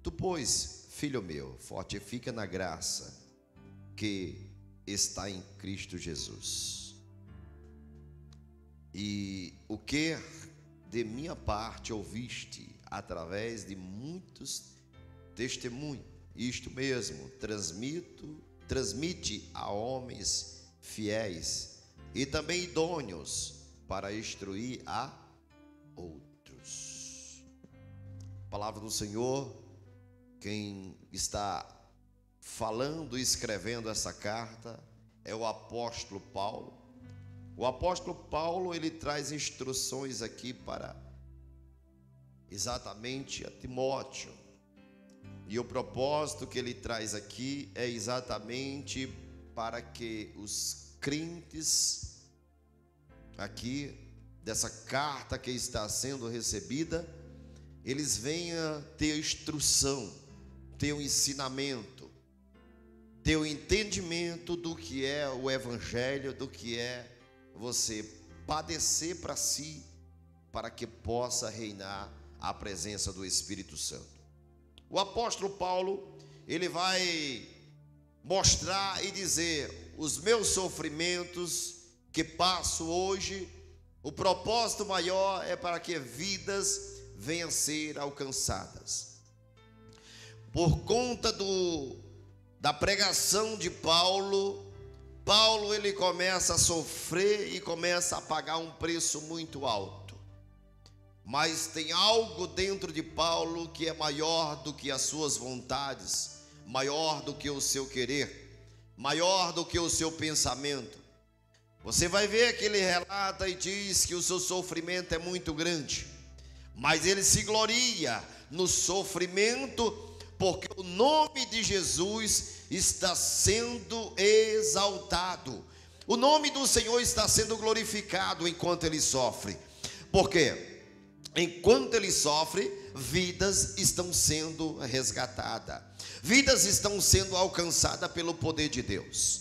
Tu, pois, filho meu, fortifica na graça que está em Cristo Jesus. E o que de minha parte ouviste através de muitos testemunhos, isto mesmo, transmite a homens fiéis e também idôneos para instruir a outros. Palavra do Senhor. Quem está falando e escrevendo essa carta é o apóstolo Paulo. O apóstolo Paulo, ele traz instruções aqui para exatamente a Timóteo. E o propósito que ele traz aqui é exatamente para que os crentes aqui dessa carta que está sendo recebida, eles venham ter instrução, ter um ensinamento, ter o entendimento do que é o evangelho, do que é você padecer para si, para que possa reinar a presença do Espírito Santo. O apóstolo Paulo, ele vai mostrar e dizer: os meus sofrimentos que passo hoje, o propósito maior é para que vidas venham a ser alcançadas. Por conta da pregação de Paulo, ele começa a sofrer e começa a pagar um preço muito alto. Mas tem algo dentro de Paulo que é maior do que as suas vontades, maior do que o seu querer, maior do que o seu pensamento. Você vai ver que ele relata e diz que o seu sofrimento é muito grande, mas ele se gloria no sofrimento, porque o nome de Jesus está sendo exaltado. O nome do Senhor está sendo glorificado enquanto ele sofre. Por quê? Enquanto ele sofre, vidas estão sendo resgatadas, vidas estão sendo alcançadas pelo poder de Deus.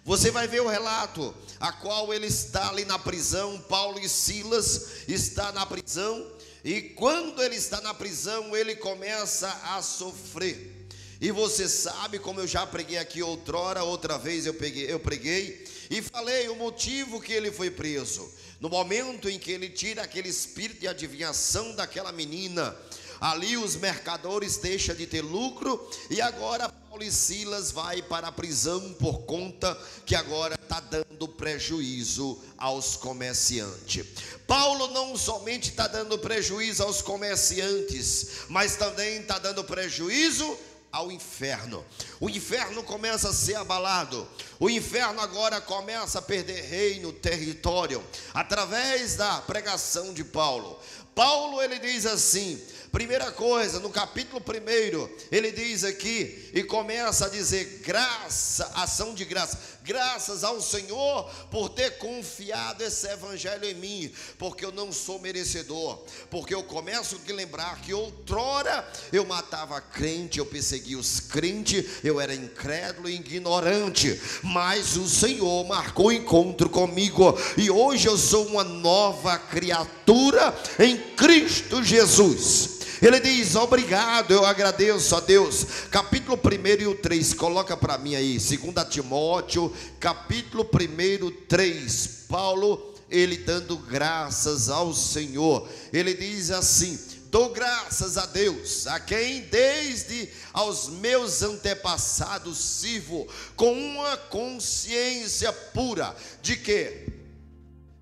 Você vai ver o relato, a qual ele está ali na prisão. Paulo e Silas estão na prisão, e quando ele está na prisão, ele começa a sofrer. E você sabe, como eu já preguei aqui outra vez eu preguei e falei o motivo que ele foi preso. No momento em que ele tira aquele espírito de adivinhação daquela menina, ali os mercadores deixam de ter lucro, e agora Paulo e Silas vai para a prisão por conta que agora está dando prejuízo aos comerciantes. Paulo não somente está dando prejuízo aos comerciantes, mas também está dando prejuízo ao inferno. O inferno começa a ser abalado. O inferno agora começa a perder reino, território, através da pregação de Paulo. Paulo, ele diz assim, primeira coisa, no capítulo 1, ele diz aqui e começa a dizer: graça, ação de graça, graças ao Senhor por ter confiado esse evangelho em mim, porque eu não sou merecedor, porque eu começo a lembrar que outrora eu matava crente, eu perseguia os crentes, eu era incrédulo e ignorante, mas o Senhor marcou encontro comigo, e hoje eu sou uma nova criatura em Cristo Jesus. Ele diz: obrigado, eu agradeço a Deus. Capítulo 1 e o 3, coloca para mim aí, 2 Timóteo, capítulo 1, 3. Paulo, ele dando graças ao Senhor. Ele diz assim: dou graças a Deus, a quem desde aos meus antepassados sirvo, com uma consciência pura, de que,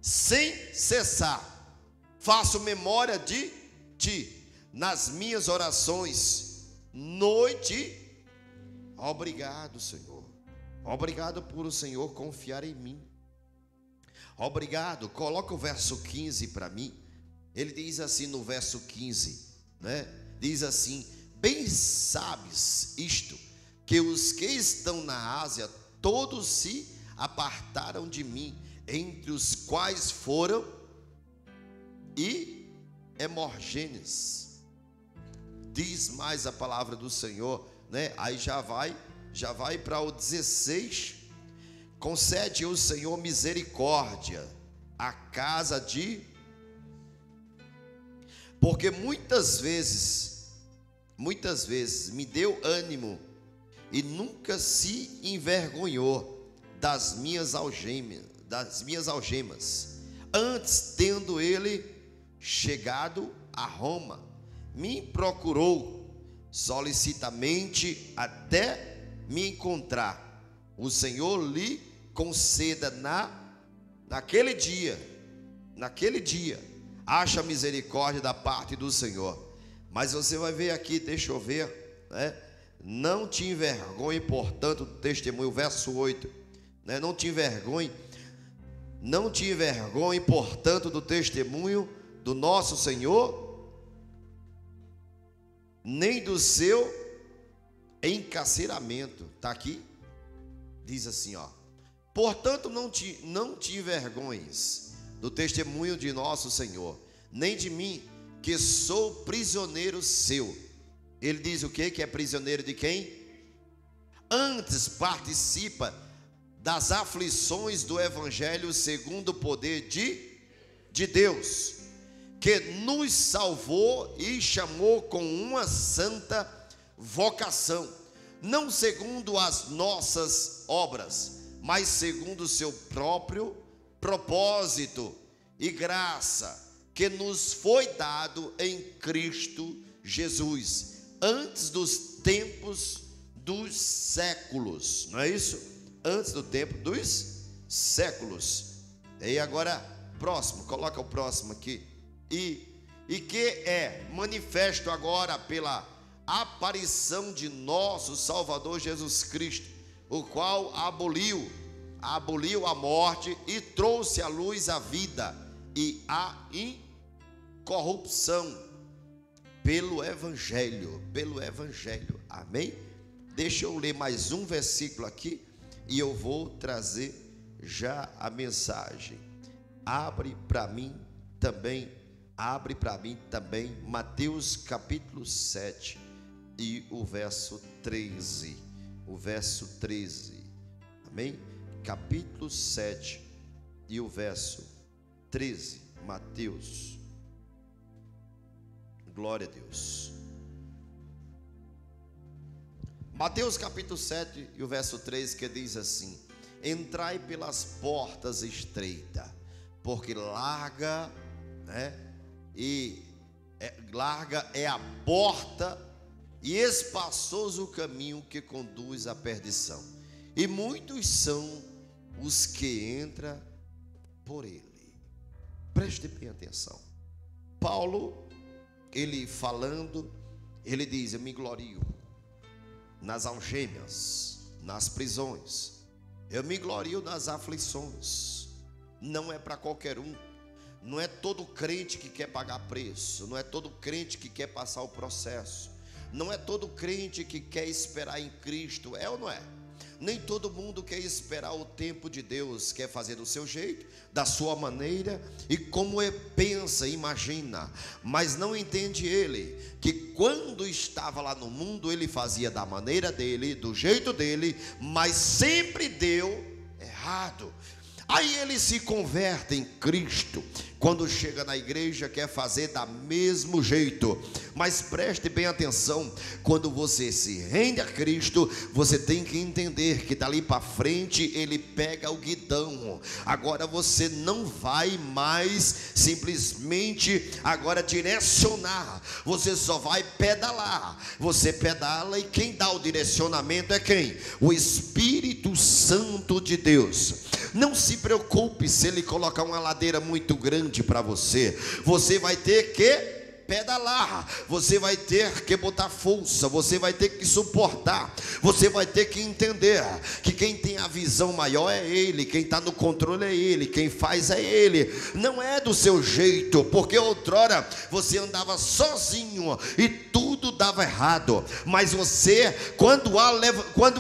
sem cessar, faço memória de ti nas minhas orações, noite. Obrigado, Senhor. Obrigado por o Senhor confiar em mim. Obrigado. Coloca o verso 15 para mim. Ele diz assim no verso 15, né? Diz assim: bem sabes isto, que os que estão na Ásia, todos se apartaram de mim, entre os quais foram e Hemorgênes. Diz mais a palavra do Senhor, né? Aí já vai para o 16. Concede o Senhor misericórdia à casa de... Porque muitas vezes muitas vezes me deu ânimo e nunca se envergonhou das minhas algemas. Antes, tendo ele chegado a Roma, me procurou solicitamente até me encontrar. O Senhor lhe conceda naquele dia, acha misericórdia da parte do Senhor. Mas você vai ver aqui, deixa eu ver, né? Não te envergonhe, portanto, do testemunho, verso 8, né? Não te envergonhe, portanto, do testemunho do nosso Senhor, nem do seu encarceramento. Está aqui, diz assim, ó: portanto, não te envergonhes do testemunho de nosso Senhor, nem de mim, que sou prisioneiro seu. Ele diz o quê? Que é prisioneiro de quem? Antes participa das aflições do Evangelho segundo o poder de Deus, que nos salvou e chamou com uma santa vocação, não segundo as nossas obras, mas segundo o seu próprio propósito e graça, que nos foi dado em Cristo Jesus, antes dos tempos dos séculos. Não é isso? Antes do tempo dos séculos. E agora, próximo, coloca o próximo aqui. E que é manifesto agora pela aparição de nosso Salvador Jesus Cristo, o qual aboliu a morte e trouxe à luz a vida e a incorrupção pelo Evangelho. Amém? Deixa eu ler mais um versículo aqui e eu vou trazer já a mensagem. Abre para mim também Mateus capítulo 7 e o verso 13. Amém? Capítulo 7 e o verso 13. Mateus. Glória a Deus. Mateus capítulo 7 e o verso 13, que diz assim: entrai pelas portas estreitas, porque larga é a porta e espaçoso o caminho que conduz à perdição, e muitos são os que entram por ele. Preste bem atenção. Paulo, ele falando, ele diz: eu me glorio nas algemas, nas prisões, eu me glorio nas aflições. Não é para qualquer um, não é todo crente que quer pagar preço, não é todo crente que quer passar o processo, não é todo crente que quer esperar em Cristo, é ou não é? Nem todo mundo quer esperar o tempo de Deus, quer fazer do seu jeito, da sua maneira e como pensa, imagina, mas não entende ele que quando estava lá no mundo ele fazia da maneira dele, do jeito dele, mas sempre deu errado. Aí ele se converte em Cristo, quando chega na igreja quer fazer da mesmo jeito. Mas preste bem atenção, quando você se rende a Cristo, você tem que entender que dali para frente ele pega o guidão. Agora você não vai mais simplesmente agora direcionar, você só vai pedalar. Você pedala e quem dá o direcionamento é quem? O Espírito Santo de Deus. Não se preocupe se ele colocar uma ladeira muito grande para você. Você vai ter que pedalar, você vai ter que botar força, você vai ter que suportar, você vai ter que entender que quem tem a visão maior é ele, quem está no controle é ele, quem faz é ele, não é do seu jeito, porque outrora você andava sozinho e tudo dava errado, mas você, quando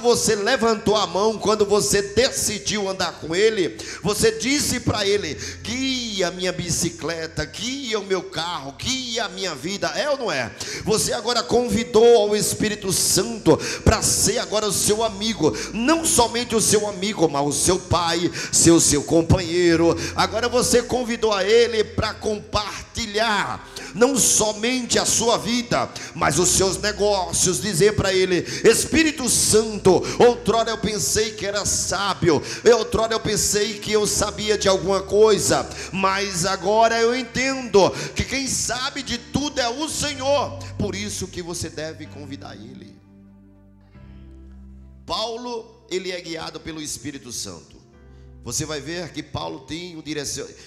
você levantou a mão, quando você decidiu andar com ele, você disse para ele: guia a minha bicicleta, guia o meu carro, guia a minha vida, é ou não é? Você agora convidou ao Espírito Santo para ser agora o seu amigo, não somente o seu amigo, mas o seu pai, seu companheiro. Agora você convidou a ele para compartilhar não somente a sua vida, mas os seus negócios. Dizer para ele: Espírito Santo, outrora eu pensei que era sábio, outrora eu pensei que eu sabia de alguma coisa, mas agora eu entendo que quem sabe de tudo é o Senhor. Por isso que você deve convidar ele. Paulo, ele é guiado pelo Espírito Santo. Você vai ver que Paulo tem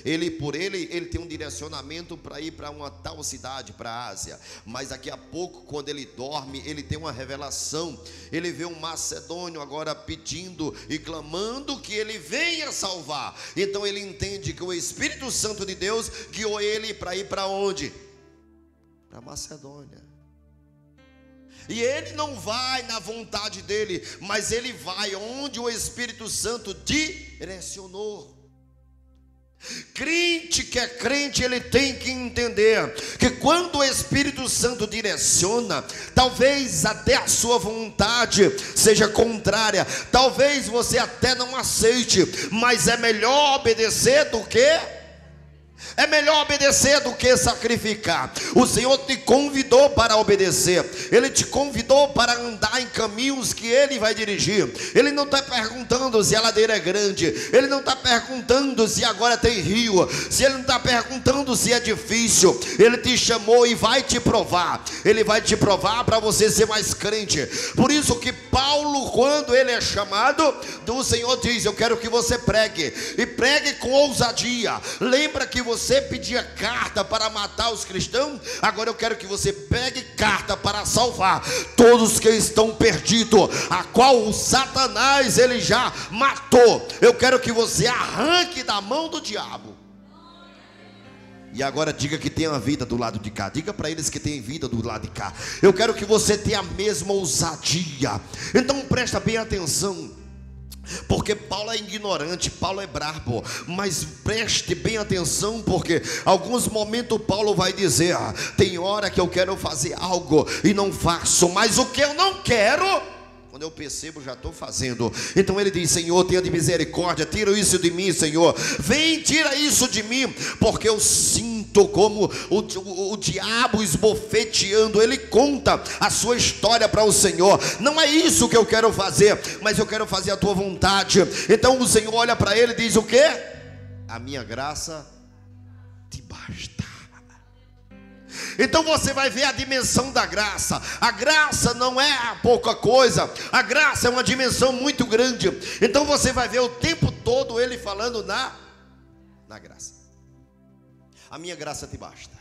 ele tem um direcionamento para ir para uma tal cidade, para a Ásia. Mas daqui a pouco, quando ele dorme, ele tem uma revelação. Ele vê um macedônio agora pedindo e clamando que ele venha salvar. Então ele entende que o Espírito Santo de Deus guiou ele para ir para onde? Para Macedônia. E ele não vai na vontade dele, mas ele vai onde o Espírito Santo direcionou. Crente que é crente, ele tem que entender que quando o Espírito Santo direciona, talvez até a sua vontade seja contrária, talvez você até não aceite, mas é melhor obedecer do que... É melhor obedecer do que sacrificar. O Senhor te convidou para obedecer. Ele te convidou para andar em caminhos que Ele vai dirigir. Ele não está perguntando se a ladeira é grande. Ele não está perguntando se agora tem rio. Ele não está perguntando se é difícil. Ele te chamou e vai te provar. Ele vai te provar para você ser mais crente. Por isso que Paulo, quando ele é chamado, o Senhor diz: eu quero que você pregue. E pregue com ousadia. Lembra que você pedia carta para matar os cristãos? Agora eu quero que você pegue carta para salvar todos que estão perdidos, a qual o Satanás ele já matou. Eu quero que você arranque da mão do diabo. E agora diga que tem a vida do lado de cá. Diga para eles que tem vida do lado de cá. Eu quero que você tenha a mesma ousadia. Então presta bem atenção, porque Paulo é ignorante, Paulo é brabo, mas preste bem atenção, porque alguns momentos Paulo vai dizer: tem hora que eu quero fazer algo e não faço, mas o que eu não quero, quando eu percebo, já estou fazendo. Então ele diz: Senhor, tenha de misericórdia, tira isso de mim, Senhor, vem, tira isso de mim, porque eu sinto como o diabo esbofeteando. Ele conta a sua história para o Senhor: não é isso que eu quero fazer, mas eu quero fazer a tua vontade. Então o Senhor olha para ele e diz: o quê? A minha graça te basta. Então você vai ver a dimensão da graça. A graça não é pouca coisa, a graça é uma dimensão muito grande. Então você vai ver o tempo todo ele falando na graça. A minha graça te basta.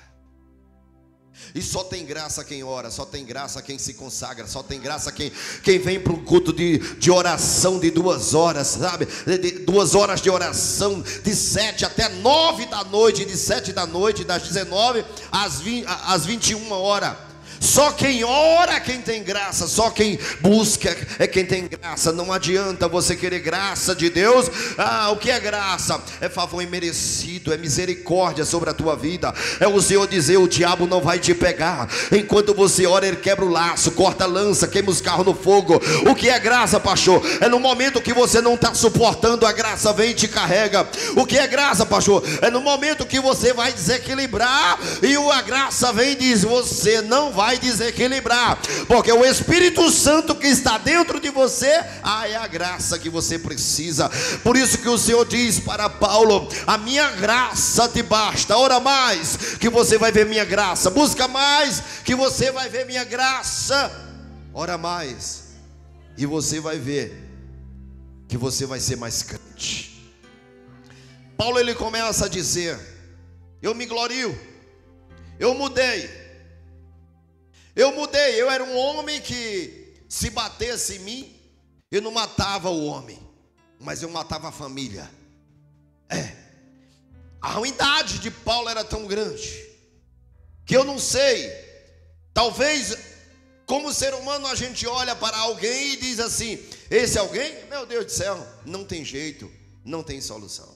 E só tem graça quem ora, só tem graça quem se consagra, só tem graça quem vem para um culto de oração de 2 horas, sabe? De 2 horas de oração, de 7 até 9 da noite, de 7 da noite, das 19 às 21 horas. Só quem ora, quem tem graça. Só quem busca é quem tem graça. Não adianta você querer graça de Deus. O que é graça? É favor imerecido, é misericórdia sobre a tua vida. É o Senhor dizer: o diabo não vai te pegar. Enquanto você ora, ele quebra o laço, corta a lança, queima os carros no fogo. O que é graça, pastor? É no momento que você não está suportando, a graça vem e te carrega. O que é graça, pastor? É no momento que você vai desequilibrar e a graça vem e diz: você não vai desequilibrar, porque o Espírito Santo que está dentro de você, é a graça que você precisa. Por isso que o Senhor diz para Paulo: a minha graça te basta. Ora mais, que você vai ver minha graça. Busca mais, que você vai ver minha graça. Ora mais, e você vai ver que você vai ser mais crente. Paulo ele começa a dizer: eu me glorio, eu mudei, eu era um homem que, se batesse em mim, eu não matava o homem, mas eu matava a família. A ruindade de Paulo era tão grande, que eu não sei, talvez, como ser humano, a gente olha para alguém e diz assim: esse alguém, meu Deus do céu, não tem jeito, não tem solução.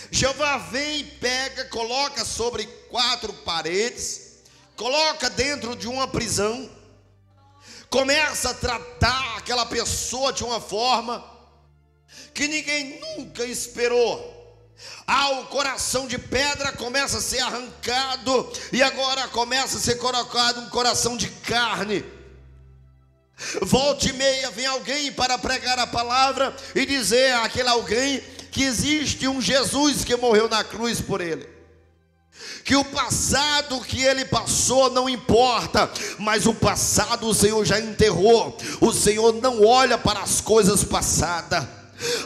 Jeová vem e pega, coloca sobre 4 paredes, coloca dentro de uma prisão, começa a tratar aquela pessoa de uma forma que ninguém nunca esperou. O coração de pedra começa a ser arrancado, e agora começa a ser colocado um coração de carne. Volta e meia vem alguém para pregar a palavra e dizer àquele alguém que existe um Jesus que morreu na cruz por ele, que o passado que ele passou não importa, mas o passado o Senhor já enterrou. O Senhor não olha para as coisas passadas.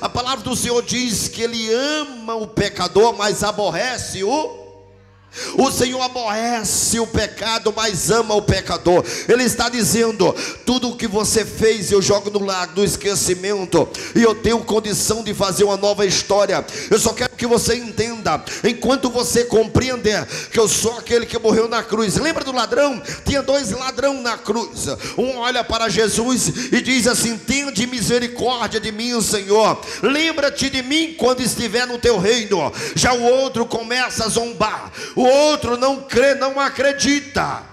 A palavra do Senhor diz que Ele ama o pecador, mas aborrece o Senhor aborrece o pecado, mas ama o pecador. Ele está dizendo: tudo o que você fez eu jogo no lago do esquecimento, e eu tenho condição de fazer uma nova história. Eu só quero que você entenda, enquanto você compreender que eu sou aquele que morreu na cruz. Lembra do ladrão? Tinha 2 ladrões na cruz. Um olha para Jesus e diz assim: tende misericórdia de mim, Senhor, lembra-te de mim quando estiver no teu reino. Já o outro começa a zombar, o outro não crê, não acredita.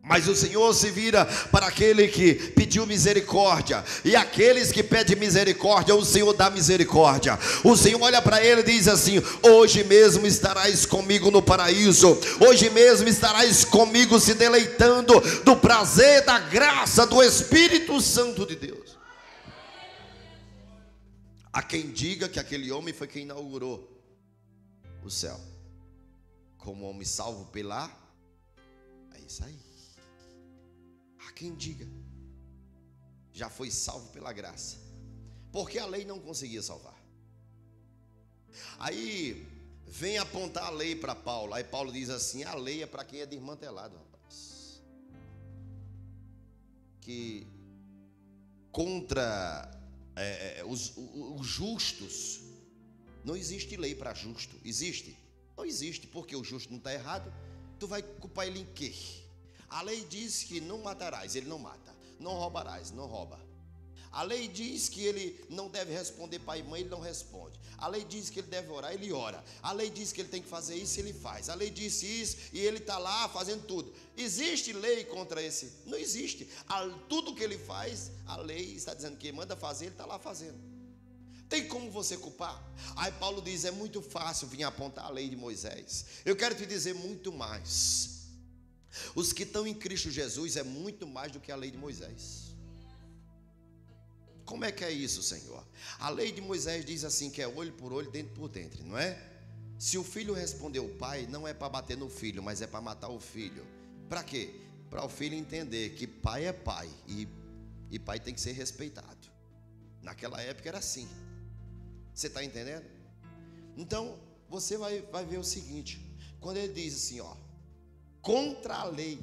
Mas o Senhor se vira para aquele que pediu misericórdia, e aqueles que pedem misericórdia, o Senhor dá misericórdia. O Senhor olha para ele e diz assim: hoje mesmo estarás comigo no paraíso, hoje mesmo estarás comigo se deleitando do prazer, da graça do Espírito Santo de Deus. Há quem diga que aquele homem foi quem inaugurou o céu, como homem salvo pela... É isso aí. Há quem diga, já foi salvo pela graça, porque a lei não conseguia salvar. Aí vem apontar a lei para Paulo. Aí Paulo diz assim: a lei é para quem é desmantelado, rapaz. Que contra os justos, não existe lei para justo. Existe? Não existe, porque o justo não está errado. Tu vai culpar ele em quê? A lei diz que não matarás, ele não mata. Não roubarás, não rouba. A lei diz que ele não deve responder pai e mãe, ele não responde. A lei diz que ele deve orar, ele ora. A lei diz que ele tem que fazer isso, ele faz. A lei disse isso e ele está lá fazendo tudo. Existe lei contra esse? Não existe. Tudo que ele faz, a lei está dizendo que ele manda fazer, ele está lá fazendo. Tem como você culpar? Aí Paulo diz: é muito fácil vir apontar a lei de Moisés. Eu quero te dizer muito mais. Os que estão em Cristo Jesus é muito mais do que a lei de Moisés. Como é que é isso, Senhor? A lei de Moisés diz assim, que é olho por olho, dente por dente, não é? Se o filho responder o pai, não é para bater no filho, mas é para matar o filho. Para quê? Para o filho entender que pai é pai e pai tem que ser respeitado. Naquela época era assim. Você está entendendo? Então, você vai ver o seguinte: quando ele diz assim, ó, contra a lei,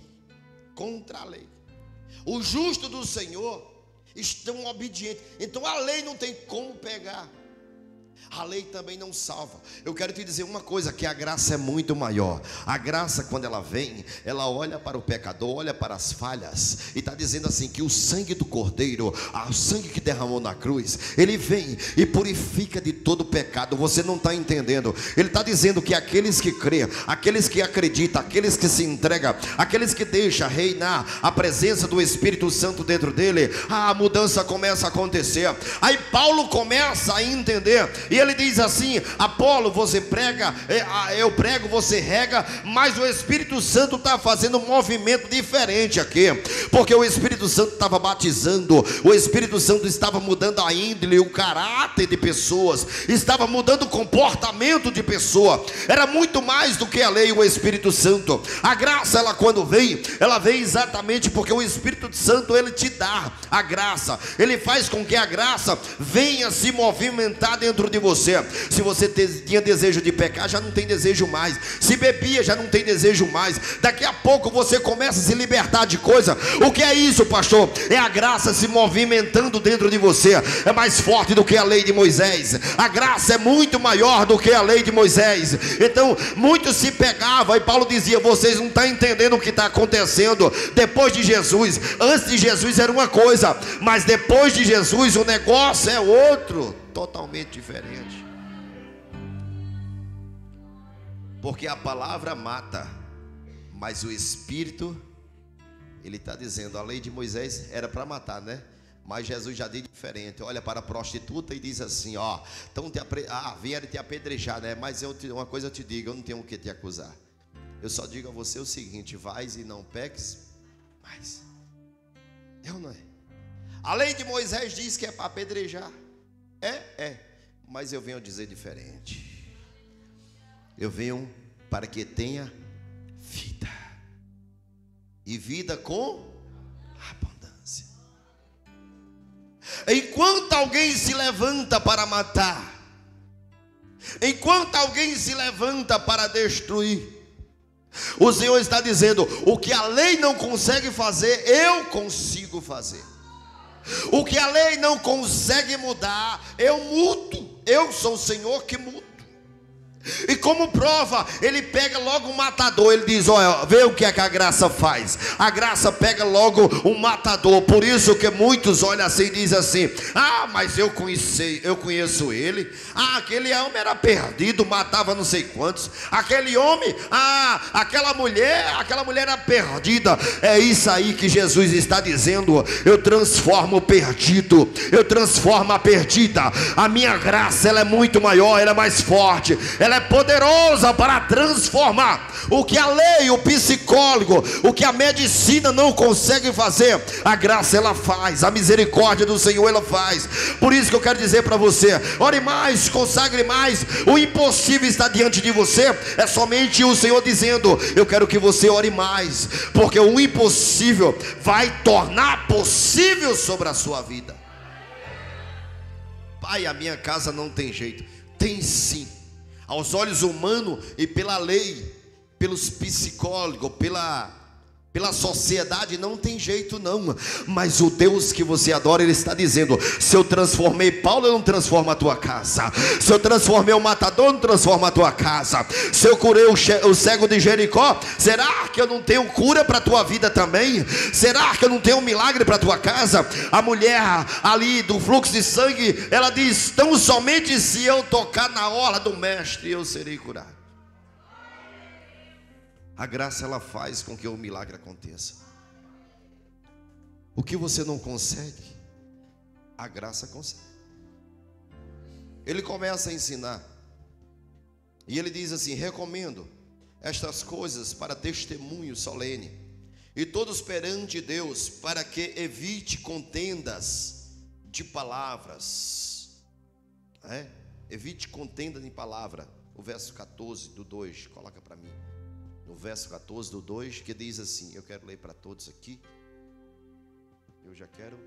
o justo do Senhor estão obedientes. Então a lei não tem como pegar. A lei também não salva. Eu quero te dizer uma coisa, que a graça é muito maior. A graça, quando ela vem, ela olha para o pecador, olha para as falhas, e está dizendo assim, que o sangue do Cordeiro, o sangue que derramou na cruz, ele vem e purifica de todo pecado. Você não está entendendo. Ele está dizendo que aqueles que creem, aqueles que acreditam, aqueles que se entregam, aqueles que deixam reinar a presença do Espírito Santo dentro dele, a mudança começa a acontecer. Aí Paulo começa a entender, e ele diz assim: Apolo, você prega, eu prego, você rega, mas o Espírito Santo está fazendo um movimento diferente aqui, porque o Espírito Santo estava batizando, o Espírito Santo estava mudando a índole, o caráter de pessoas, estava mudando o comportamento de pessoa. Era muito mais do que a lei, o Espírito Santo. A graça, ela quando vem, ela vem exatamente porque o Espírito Santo, ele te dá a graça, ele faz com que a graça venha se movimentar dentro de você. Se você tinha desejo de pecar, já não tem desejo mais. Se bebia, já não tem desejo mais. Daqui a pouco você começa a se libertar de coisa. O que é isso, pastor? É a graça se movimentando dentro de você. É mais forte do que a lei de Moisés. A graça é muito maior do que a lei de Moisés. Então muitos se pegavam, e Paulo dizia: vocês não estão entendendo o que está acontecendo depois de Jesus. Antes de Jesus era uma coisa, mas depois de Jesus o negócio é outro, totalmente diferente. Porque a palavra mata, mas o Espírito, ele está dizendo, a lei de Moisés era para matar, né? Mas Jesus já diz diferente. Olha para a prostituta e diz assim: ó, então vieram te apedrejar, né? Mas uma coisa eu te digo, eu não tenho o que te acusar. Eu só digo a você o seguinte: vais e não peques mais. Eu não é. A lei de Moisés diz que é para apedrejar. Mas eu venho dizer diferente. Eu venho para que tenha vida. E vida com abundância. Enquanto alguém se levanta para matar, enquanto alguém se levanta para destruir, o Senhor está dizendo: o que a lei não consegue fazer, eu consigo fazer. O que a lei não consegue mudar, eu mudo. Eu sou o Senhor que mudo. E como prova, ele pega logo um matador. Ele diz: olha, vê o que é que a graça faz. A graça pega logo um matador. Por isso que muitos olham assim e dizem assim: ah, mas eu conheço ele. Ah, aquele homem era perdido, matava não sei quantos. Aquele homem, aquela mulher era perdida. É isso aí que Jesus está dizendo: eu transformo o perdido, eu transformo a perdida. A minha graça, ela é muito maior, ela é mais forte, ela é poderosa para transformar. O que a lei, o psicólogo, o que a medicina não consegue fazer, a graça ela faz, a misericórdia do Senhor ela faz. Por isso que eu quero dizer para você: ore mais, consagre mais. O impossível está diante de você. É somente o Senhor dizendo: eu quero que você ore mais, porque o impossível vai tornar possível sobre a sua vida. Pai, a minha casa não tem jeito. Tem sim. Aos olhos humanos e pela lei, pelos psicólogos, pela sociedade, não tem jeito não. Mas o Deus que você adora, ele está dizendo: se eu transformei Paulo, eu não transformo a tua casa. Se eu transformei o matador, eu não transformo a tua casa. Se eu curei o cego de Jericó, será que eu não tenho cura para a tua vida também? Será que eu não tenho um milagre para a tua casa? A mulher ali do fluxo de sangue, ela diz: tão somente se eu tocar na orla do mestre, eu serei curado. A graça ela faz com que o milagre aconteça. O que você não consegue, a graça consegue. Ele começa a ensinar. E ele diz assim: recomendo estas coisas para testemunho solene, e todos perante Deus, para que evite contendas de palavras. Evite contenda de palavra. O verso 14 do 2, coloca para mim. No verso 14 do 2, que diz assim, eu quero ler para todos aqui. Eu já quero,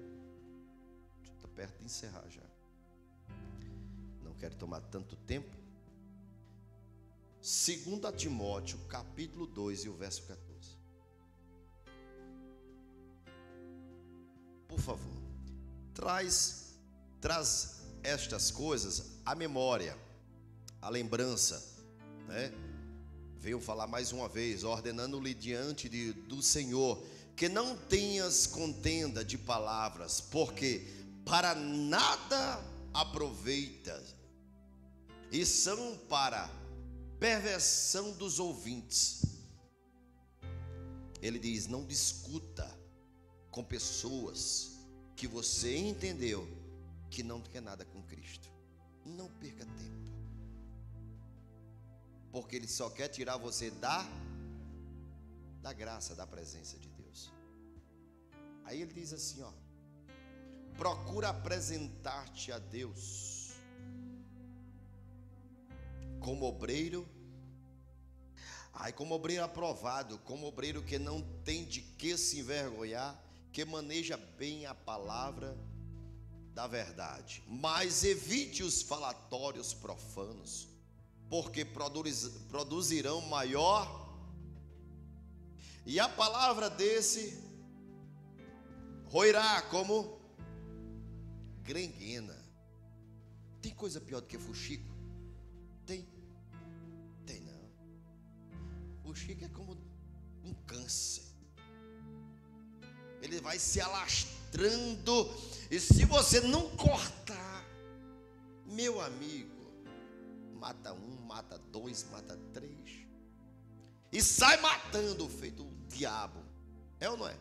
está perto de encerrar já. Não quero tomar tanto tempo. 2 Timóteo, capítulo 2 e o verso 14. Por favor, traz estas coisas à memória, à lembrança, né? Veio falar mais uma vez, ordenando-lhe diante do Senhor, que não tenhas contenda de palavras, porque para nada aproveita, e são para perversão dos ouvintes. Ele diz: não discuta com pessoas que você entendeu que não quer nada com Cristo. Não perca tempo, porque ele só quer tirar você da graça, da presença de Deus. Aí ele diz assim, ó: procura apresentar-te a Deus como obreiro, como obreiro aprovado, como obreiro que não tem de que se envergonhar, que maneja bem a palavra da verdade, mas evite os falatórios profanos, porque produzirão maior, e a palavra desse roirá como grenguena. Tem coisa pior do que fuxico? Tem não. Fuxico é como um câncer, ele vai se alastrando, e se você não cortar, meu amigo, mata um, mata dois, mata três, e sai matando, feito o diabo. É ou não é?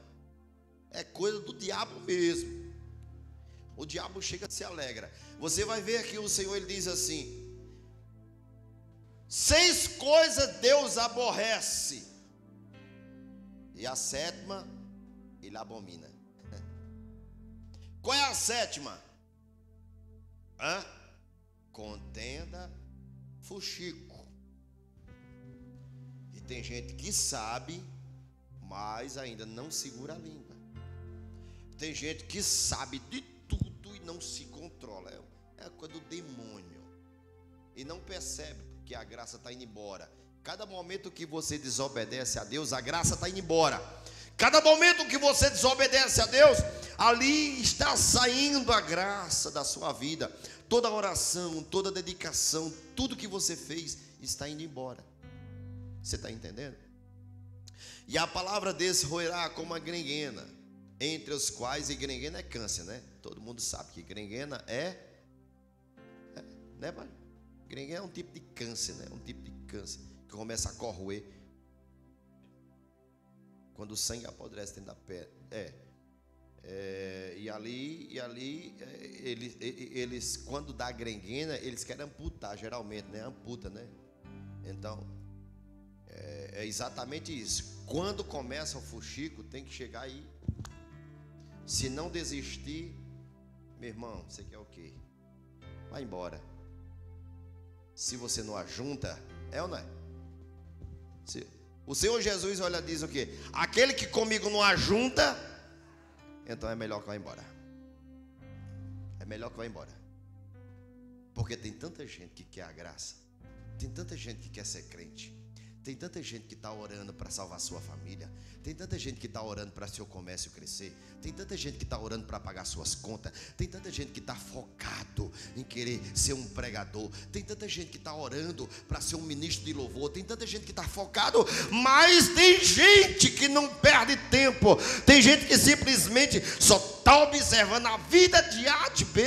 É coisa do diabo mesmo. o diabo chega e se alegra. Você vai ver que o Senhor, ele diz assim: 6 coisas Deus aborrece, e a 7ª ele abomina. Qual é a 7ª? Contenda, fuxico. E tem gente que sabe, mas ainda não segura a língua. Tem gente que sabe de tudo e não se controla. É a coisa do demônio. E não percebe que a graça está indo embora. Cada momento que você desobedece a Deus, a graça está indo embora. Cada momento que você desobedece a Deus, ali está saindo a graça da sua vida. Toda oração, toda dedicação, tudo que você fez está indo embora. Você está entendendo? E a palavra desse roerá como a grenguena, entre os quais, e grenguena é câncer, né? Todo mundo sabe que grenguena né, pai? Grenguena é um tipo de câncer, né? Um tipo de câncer que começa a corroer quando o sangue apodrece dentro da pele. E ali eles quando dá grenguena, eles querem amputar, geralmente, né? Amputa, né? Então é exatamente isso. Quando começa o fuxico, tem que chegar aí. Se não desistir, meu irmão, você quer o quê? Vai embora. Se você não ajunta, é ou não é? O Senhor Jesus, olha, diz o quê? Aquele que comigo não ajunta, então é melhor que vá embora. É melhor que vá embora. Porque tem tanta gente que quer a graça. Tem tanta gente que quer ser crente. Tem tanta gente que está orando para salvar a sua família. Tem tanta gente que está orando para seu comércio crescer. Tem tanta gente que está orando para pagar suas contas. Tem tanta gente que está focado em querer ser um pregador. Tem tanta gente que está orando para ser um ministro de louvor. Tem tanta gente que está focado. Mas tem gente que não perde tempo. Tem gente que simplesmente só está observando a vida de A, de B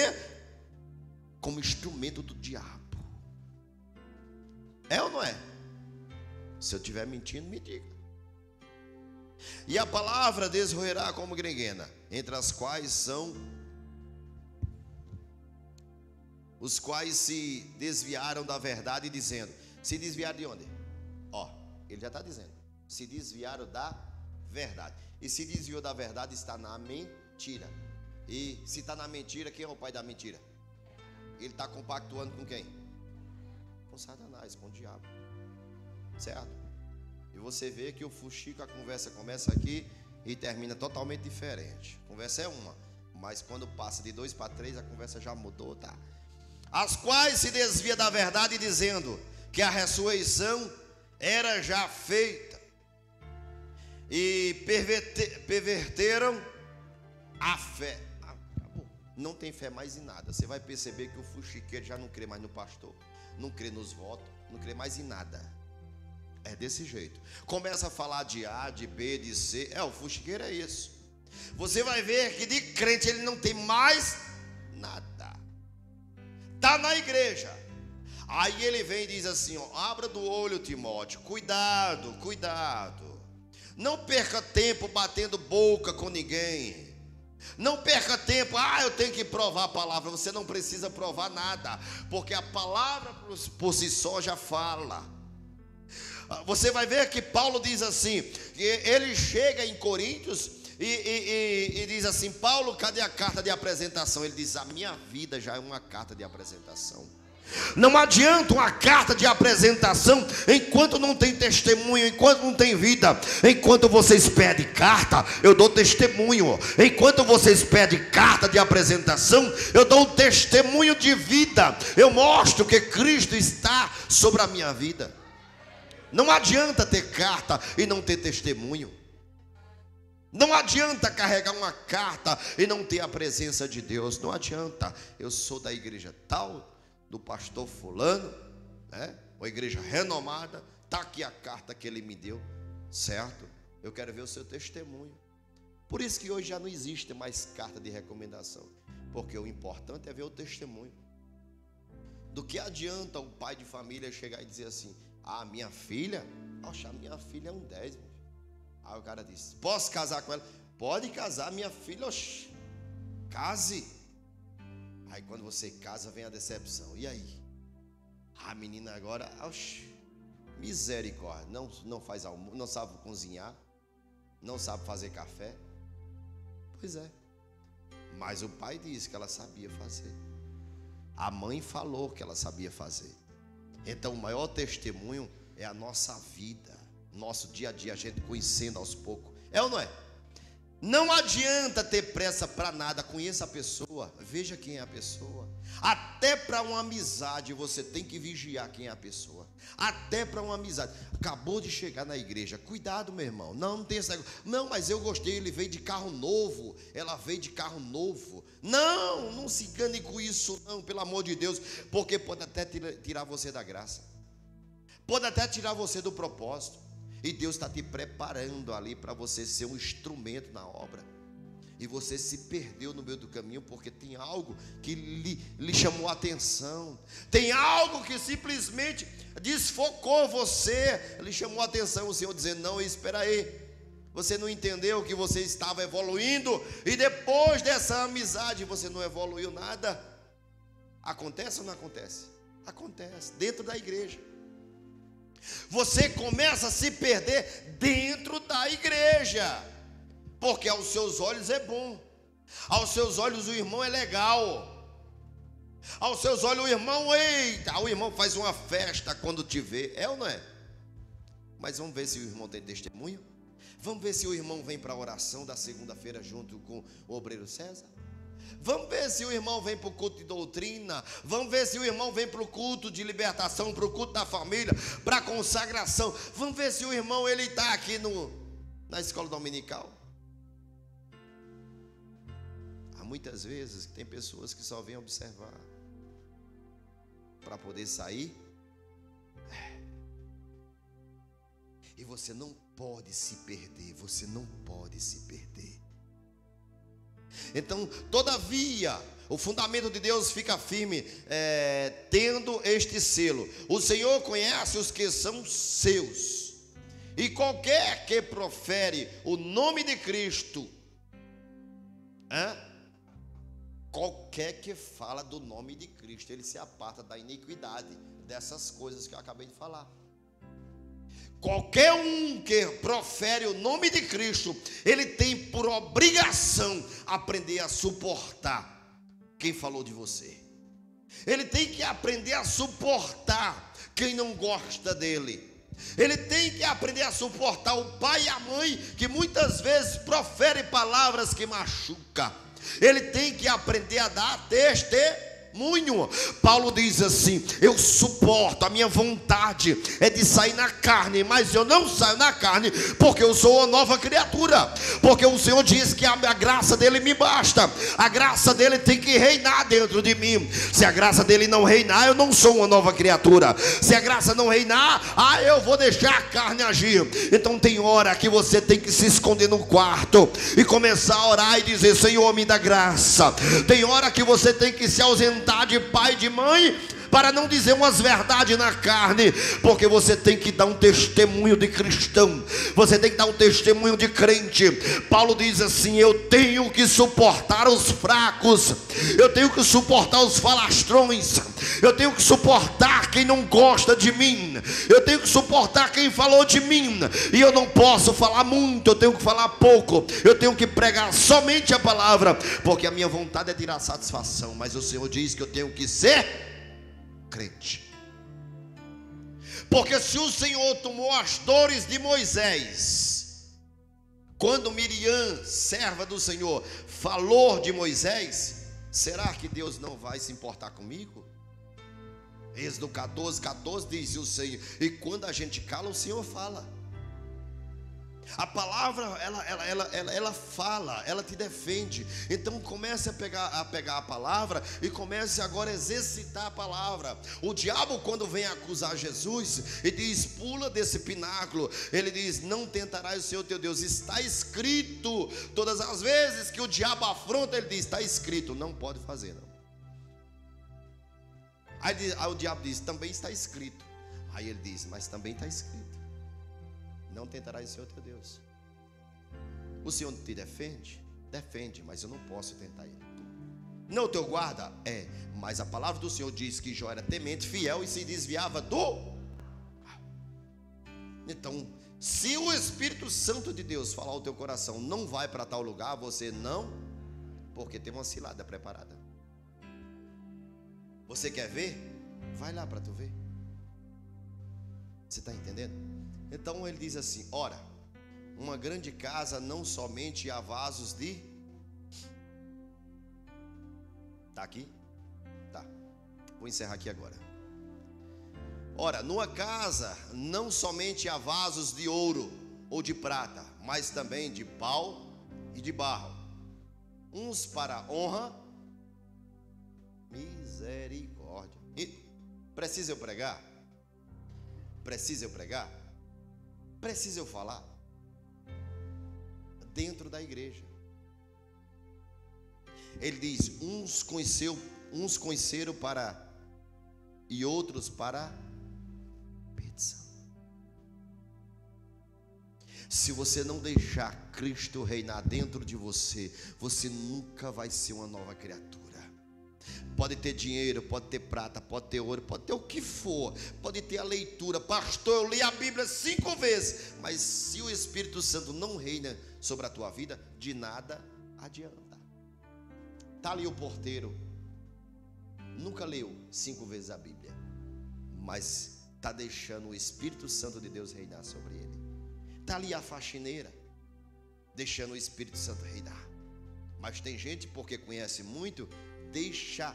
como instrumento do diabo. É ou não é? Se eu estiver mentindo, me diga. E a palavra desroerá como grenguena, entre as quais são os quais se desviaram da verdade, dizendo. Se desviaram de onde? Ele já está dizendo. Se desviaram da verdade. E se desviou da verdade, está na mentira. E se está na mentira, quem é o pai da mentira? Ele está compactuando com quem? Com Satanás, com o diabo. Certo? E você vê que o fuxico, a conversa começa aqui e termina totalmente diferente. A conversa é uma, mas quando passa de 2 para 3, a conversa já mudou, tá? As quais se desvia da verdade, dizendo que a ressurreição era já feita, e perverteram a fé. Não tem fé mais em nada. Você vai perceber que o fuxiqueiro já não crê mais no pastor, não crê nos votos, não crê mais em nada. É desse jeito. Começa a falar de A, de B, de C. O fuxiqueiro é isso. Você vai ver que de crente ele não tem mais nada. Está na igreja. Aí ele vem e diz assim, abra do olho, Timóteo. Cuidado, cuidado. Não perca tempo batendo boca com ninguém. Não perca tempo, eu tenho que provar a palavra. Você não precisa provar nada, porque a palavra por si só já fala. Você vai ver que Paulo diz assim, ele chega em Coríntios e diz assim, Paulo, cadê a carta de apresentação? Ele diz, a minha vida já é uma carta de apresentação. Não adianta uma carta de apresentação enquanto não tem testemunho, enquanto não tem vida. Enquanto vocês pedem carta, eu dou testemunho. Enquanto vocês pedem carta de apresentação, eu dou um testemunho de vida. Eu mostro que Cristo está sobre a minha vida. Não adianta ter carta e não ter testemunho. Não adianta carregar uma carta e não ter a presença de Deus. Não adianta. Eu sou da igreja tal, do pastor fulano, né? Uma igreja renomada. Está aqui a carta que ele me deu, certo? Eu quero ver o seu testemunho. Por isso que hoje já não existe mais carta de recomendação, porque o importante é ver o testemunho. Do que adianta o pai de família chegar e dizer assim, minha filha, a minha filha é um 10. Aí o cara diz, posso casar com ela? Pode casar, minha filha, case. Aí quando você casa, vem a decepção. E aí? A menina agora, oxe, misericórdia, não faz almoço, não sabe cozinhar, não sabe fazer café. Pois é. Mas o pai disse que ela sabia fazer. A mãe falou que ela sabia fazer. Então o maior testemunho é a nossa vida, nosso dia a dia, a gente conhecendo aos poucos. É ou não é? Não adianta ter pressa para nada. Conheça a pessoa, veja quem é a pessoa. Até para uma amizade você tem que vigiar quem é a pessoa. Até para uma amizade. Acabou de chegar na igreja, cuidado, meu irmão. Não tem esse negócio. Não, mas eu gostei, ele veio de carro novo, ela veio de carro novo. Não se engane com isso não, pelo amor de Deus. Porque pode até tirar você da graça, pode até tirar você do propósito. E Deus está te preparando ali para você ser um instrumento na obra. E você se perdeu no meio do caminho porque tem algo que lhe chamou a atenção. Tem algo que simplesmente desfocou você, lhe chamou a atenção. O Senhor dizendo, não, espera aí. Você não entendeu que você estava evoluindo. E depois dessa amizade você não evoluiu nada. Acontece ou não acontece? Acontece, dentro da igreja. Você começa a se perder dentro da igreja, porque aos seus olhos é bom, aos seus olhos o irmão é legal, aos seus olhos o irmão, eita, o irmão faz uma festa quando te vê, é ou não é? Mas vamos ver se o irmão tem testemunho, vamos ver se o irmão vem para a oração da segunda-feira junto com o obreiro César. Vamos ver se o irmão vem para o culto de doutrina. Vamos ver se o irmão vem para o culto de libertação, para o culto da família, para a consagração. Vamos ver se o irmão ele está aqui na escola dominical. Há muitas vezes que tem pessoas que só vêm observar para poder sair. E você não pode se perder. Você não pode se perder. Então, todavia, o fundamento de Deus fica firme, tendo este selo: o Senhor conhece os que são seus, e qualquer que profere o nome de Cristo, qualquer que fala do nome de Cristo, ele se aparta da iniquidade, dessas coisas que eu acabei de falar. Qualquer um que profere o nome de Cristo, ele tem por obrigação aprender a suportar quem falou de você. Ele tem que aprender a suportar quem não gosta dele. Ele tem que aprender a suportar o pai e a mãe que muitas vezes profere palavras que machucam. Ele tem que aprender a dar testemunho. Paulo diz assim: eu suporto, a minha vontade é de sair na carne, mas eu não saio na carne porque eu sou uma nova criatura, porque o Senhor diz que a graça dele me basta. A graça dele tem que reinar dentro de mim. Se a graça dele não reinar, eu não sou uma nova criatura. Se a graça não reinar, eu vou deixar a carne agir. Então tem hora que você tem que se esconder no quarto e começar a orar e dizer: Senhor, me dá graça. Tem hora que você tem que se ausentar de pai e de mãe para não dizer umas verdades na carne, porque você tem que dar um testemunho de cristão, você tem que dar um testemunho de crente. Paulo diz assim: eu tenho que suportar os fracos, eu tenho que suportar os falastrões, eu tenho que suportar quem não gosta de mim, eu tenho que suportar quem falou de mim, e eu não posso falar muito, eu tenho que falar pouco, eu tenho que pregar somente a palavra, porque a minha vontade é tirar satisfação, mas o Senhor diz que eu tenho que ser crente. Porque se o Senhor tomou as dores de Moisés, quando Miriam, serva do Senhor, falou de Moisés, será que Deus não vai se importar comigo? Êxodo 14:14 diz o Senhor, e quando a gente cala, o Senhor fala. A palavra, ela fala, ela te defende. Então comece a pegar a palavra e comece agora a exercitar a palavra. O diabo, quando vem acusar Jesus e diz: pula desse pináculo, ele diz: não tentarás o Senhor teu Deus, está escrito. Todas as vezes que o diabo afronta, ele diz: está escrito, não pode fazer não. Aí o diabo diz: também está escrito. Aí ele diz: mas também está escrito, não tentarás o Senhor teu Deus. O Senhor te defende? Defende, mas eu não posso tentar ele. Não, teu guarda? É. Mas a palavra do Senhor diz que Jó era temente, fiel e se desviava do... Então, se o Espírito Santo de Deus falar ao teu coração, não vai para tal lugar, você não, porque tem uma cilada preparada. Você quer ver? Vai lá para tu ver. Você está entendendo? Então ele diz assim: ora, uma grande casa não somente há vasos de... Está aqui? Tá. Vou encerrar aqui agora. Ora, numa casa não somente há vasos de ouro ou de prata, mas também de pau e de barro, uns para honra, misericórdia. E precisa eu pregar? Precisa eu pregar? Precisa eu falar? Dentro da igreja. Ele diz: uns conheceram para e outros para petição. Se você não deixar Cristo reinar dentro de você, você nunca vai ser uma nova criatura. Pode ter dinheiro, pode ter prata, pode ter ouro, pode ter o que for, pode ter a leitura. Pastor, eu li a Bíblia 5 vezes, mas se o Espírito Santo não reina sobre a tua vida, de nada adianta. Está ali o porteiro, nunca leu 5 vezes a Bíblia, mas está deixando o Espírito Santo de Deus reinar sobre ele. Está ali a faxineira, deixando o Espírito Santo reinar. Mas tem gente, porque conhece muito, deixa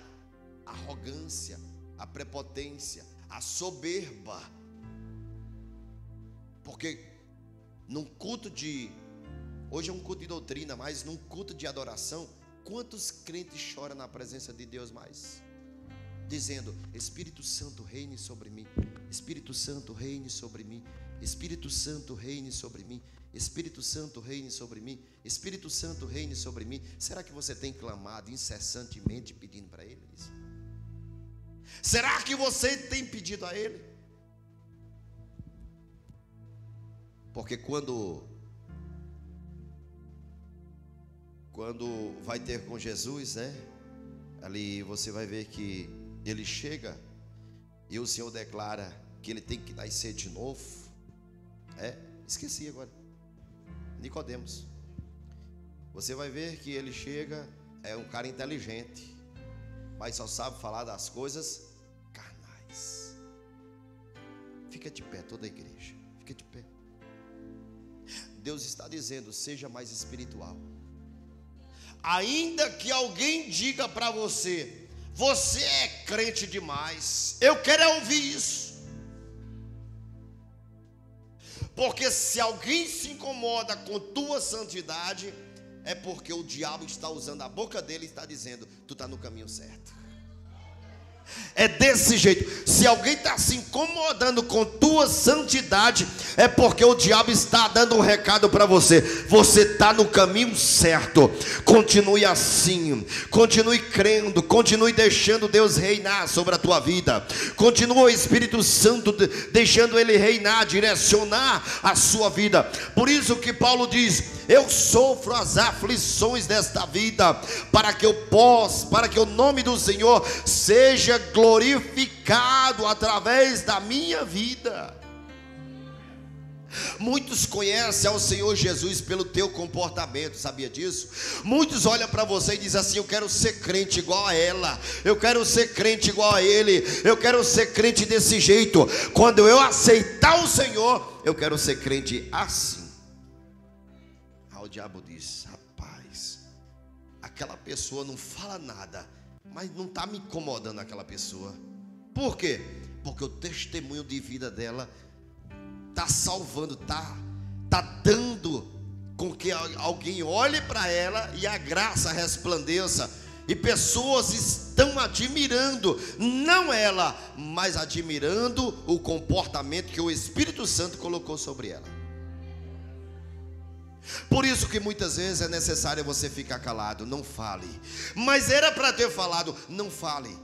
a arrogância, a prepotência, a soberba. Porque num culto de... Hoje é um culto de doutrina, mas num culto de adoração, quantos crentes choram na presença de Deus mais? Dizendo: Espírito Santo reine sobre mim, Espírito Santo reine sobre mim, Espírito Santo reine sobre mim, Espírito Santo reine sobre mim, Espírito Santo reine sobre mim. Será que você tem clamado incessantemente pedindo para Ele isso? Será que você tem pedido a Ele? Porque quando vai ter com Jesus, né? Ali você vai ver que Ele chega e o Senhor declara que ele tem que nascer de novo. Esqueci agora. Nicodemos. Você vai ver que ele chega, é um cara inteligente, mas só sabe falar das coisas carnais. Fica de pé toda a igreja, fica de pé. Deus está dizendo: seja mais espiritual. Ainda que alguém diga para você: você é crente demais, eu quero ouvir isso. Porque se alguém se incomoda com tua santidade, é porque o diabo está usando a boca dele e está dizendo: tu está no caminho certo. É desse jeito. Se alguém está se incomodando com tua santidade, é porque o diabo está dando um recado para você: você está no caminho certo. Continue assim, continue crendo, continue deixando Deus reinar sobre a tua vida. Continue o Espírito Santo deixando Ele reinar, direcionar a sua vida. Por isso que Paulo diz: eu sofro as aflições desta vida, para que o nome do Senhor seja glorificado através da minha vida. Muitos conhecem ao Senhor Jesus pelo teu comportamento, sabia disso? Muitos olham para você e dizem assim: eu quero ser crente igual a ela, eu quero ser crente igual a ele, eu quero ser crente desse jeito. Quando eu aceitar o Senhor, eu quero ser crente assim. O diabo diz: rapaz, aquela pessoa não fala nada, mas não está me incomodando aquela pessoa. Por quê? Porque o testemunho de vida dela está salvando, está dando com que alguém olhe para ela e a graça resplandeça. E pessoas estão admirando, não ela, mas admirando o comportamento que o Espírito Santo colocou sobre ela. Por isso que muitas vezes é necessário você ficar calado, não fale. Mas era para ter falado, não fale.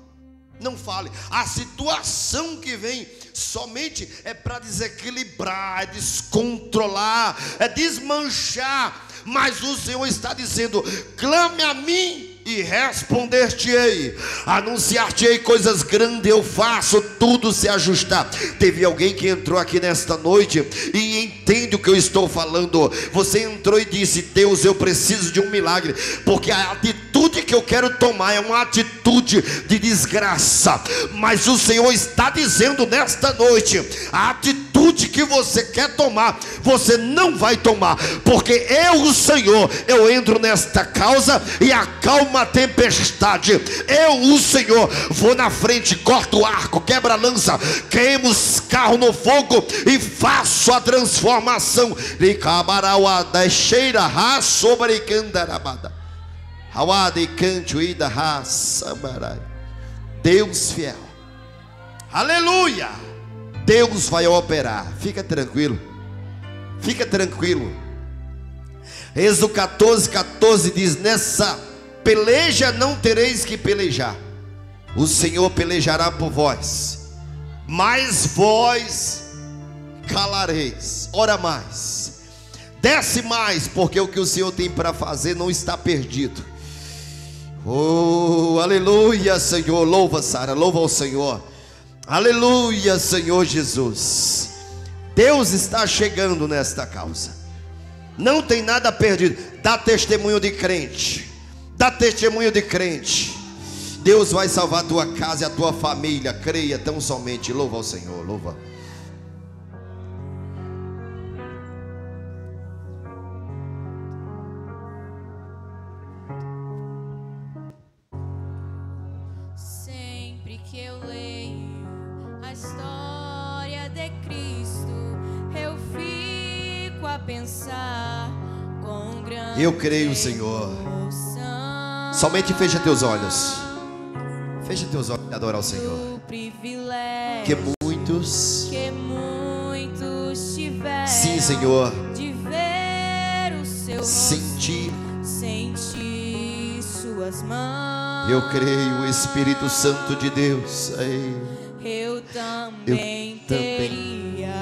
Não fale. A situação que vem somente é para desequilibrar, é descontrolar, é desmanchar. Mas o Senhor está dizendo: clame a mim e responder-te-ei, anunciar-te-ei coisas grandes, eu faço tudo se ajustar. Teve alguém que entrou aqui nesta noite e entende o que eu estou falando. Você entrou e disse: Deus, eu preciso de um milagre, porque a atitude que eu quero tomar é uma atitude de desgraça. Mas o Senhor está dizendo nesta noite: a atitude que você quer tomar, você não vai tomar, porque eu, o Senhor, eu entro nesta causa e acalmo a tempestade. Eu, o Senhor, vou na frente, corto o arco, quebra a lança, queimo os carros no fogo e faço a transformação. Deus fiel, aleluia. Deus vai operar, fica tranquilo, fica tranquilo. Êxodo 14:14 diz: nessa peleja não tereis que pelejar, o Senhor pelejará por vós, mas vós calareis. Ora mais, desce mais, porque o que o Senhor tem para fazer não está perdido. Oh, aleluia, Senhor. Louva, Sara, louva ao Senhor. Aleluia, Senhor Jesus. Deus está chegando nesta causa, não tem nada perdido. Dá testemunho de crente, dá testemunho de crente. Deus vai salvar a tua casa e a tua família, creia tão somente. Louva ao Senhor, louva. Sempre que eu leio a história de Cristo, eu fico a pensar com grande Eu creio, Senhor. emoção. Somente fecha teus olhos, fecha teus olhos e adora ao Senhor. O privilégio Que muitos, tiveram, sim, Senhor, de ver o seu sentir. sentir suas mãos. Eu creio, Espírito Santo de Deus. Ei, Eu também teria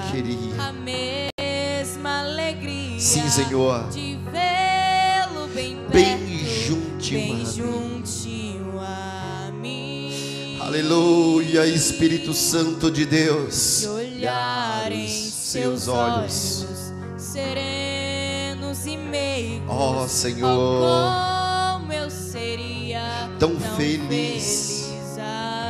a mesma alegria, sim, Senhor, de vê-lo bem juntinho, juntinho a mim. aleluia, Espírito Santo de Deus. Se olhar em seus olhos serenos e meigos, ó Senhor, como eu seria tão feliz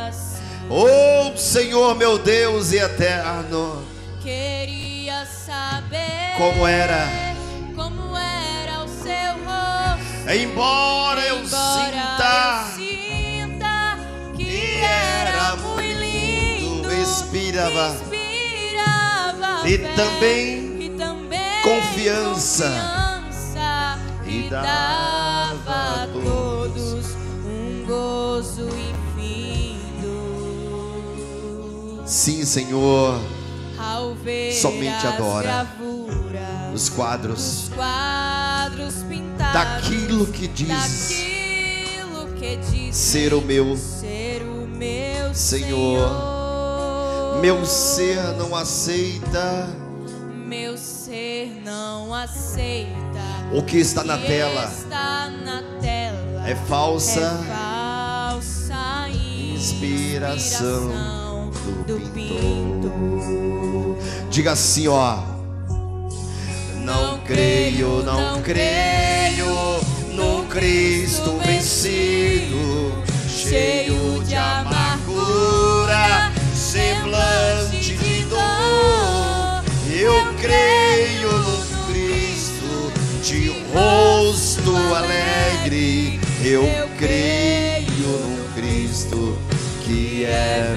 assim. Oh Senhor, meu Deus e eterno, Queria saber como era o seu rosto, embora eu sinta que era muito lindo, inspirava e e também confiança, e dava a todos um gozo infindo. sim, Senhor, Ao ver somente as adora gravuras, os quadros pintados daquilo que diz ser o meu Senhor. Meu ser não aceita o que está na tela, é falsa inspiração do pintor. Diga assim, ó: não creio num Cristo vencido, cheio de amargura, semblante de dor. Eu creio num Cristo de rosto alegre. Eu creio num Cristo que é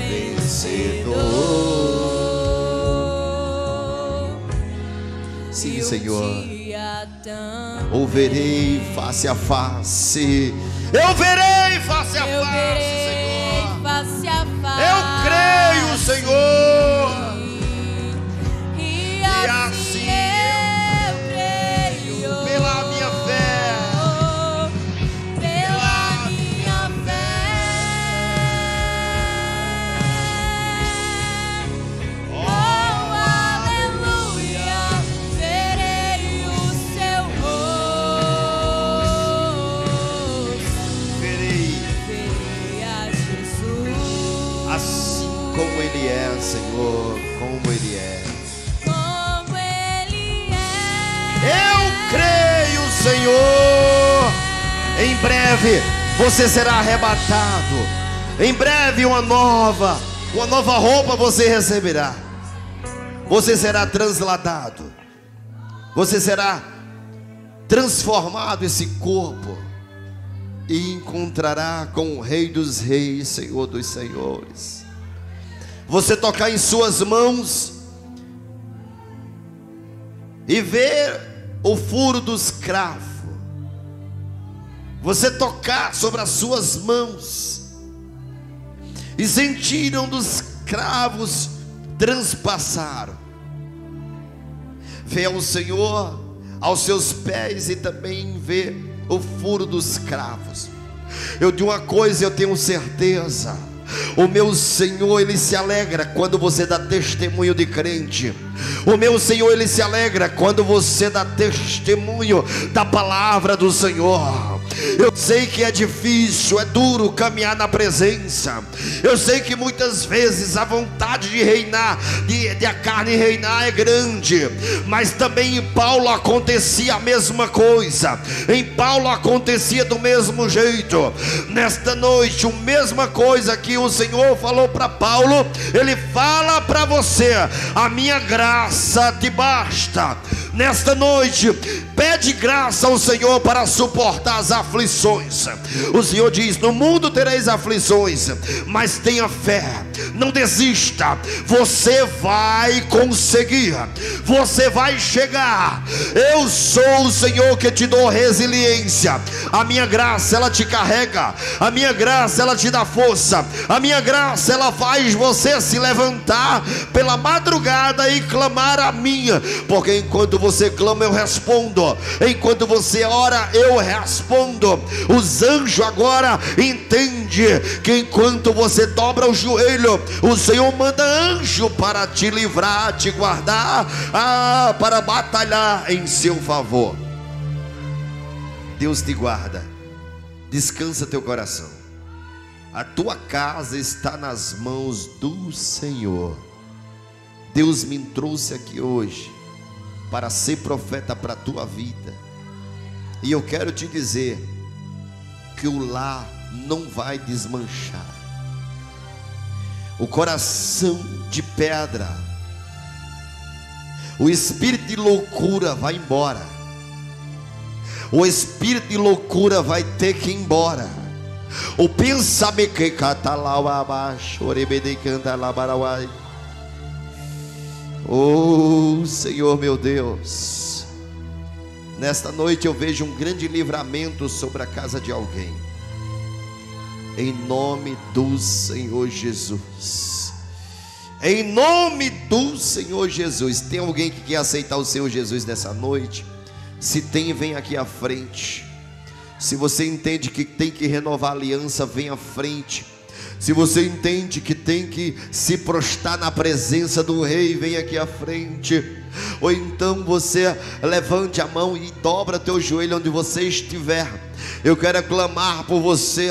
vencedor. Sim, Senhor, eu verei face a face. Eu verei face a face, Senhor. Eu creio, Senhor. E assim eu creio pela minha fé. Oh, aleluia, verei o seu rosto. Senhor, como Ele é. Como Ele é. Eu creio, Senhor. Em breve você será arrebatado. Em breve uma nova roupa você receberá. Você será transladado. Você será transformado esse corpo e encontrará com o Rei dos Reis, Senhor dos Senhores. Você tocar em suas mãos e ver o furo dos cravos. Você tocar sobre as suas mãos e sentir um dos cravos transpassar. Vê ao Senhor aos seus pés e também vê o furo dos cravos. Eu de uma coisa eu tenho certeza: o meu Senhor, Ele se alegra quando você dá testemunho de crente. O meu Senhor, Ele se alegra quando você dá testemunho da palavra do Senhor. Eu sei que é difícil, é duro caminhar na presença. Eu sei que muitas vezes a vontade de reinar, de a carne reinar é grande. Mas também em Paulo acontecia a mesma coisa. Em Paulo acontecia do mesmo jeito. Nesta noite, a mesma coisa que o Senhor falou para Paulo, Ele fala para você: a minha graça te basta. Nesta noite, pede graça ao Senhor para suportar as aflições. O Senhor diz: no mundo tereis aflições, mas tenha fé, não desista. Você vai conseguir, você vai chegar. Eu sou o Senhor que te dou resiliência. A minha graça, ela te carrega. A minha graça, ela te dá força. A minha graça, ela faz você se levantar pela madrugada e clamar a mim, porque enquanto você clama, eu respondo. Enquanto você ora, eu respondo. Os anjos agora entendem que enquanto você dobra o joelho, o Senhor manda anjo para te livrar, te guardar, para batalhar em seu favor. Deus te guarda. Descansa teu coração. A tua casa está nas mãos do Senhor. Deus me trouxe aqui hoje para ser profeta para a tua vida. E eu quero te dizer que o lar não vai desmanchar. O coração de pedra, o espírito de loucura vai embora. O espírito de loucura vai ter que ir embora. O pensamento que oh Senhor meu Deus, nesta noite eu vejo um grande livramento sobre a casa de alguém, em nome do Senhor Jesus. Em nome do Senhor Jesus. Tem alguém que quer aceitar o Senhor Jesus nessa noite? Se tem, vem aqui à frente. Se você entende que tem que renovar a aliança, vem à frente. Se você entende que tem que se prostrar na presença do Rei, vem aqui à frente. Ou então você levante a mão e dobra teu joelho onde você estiver. Eu quero clamar por você,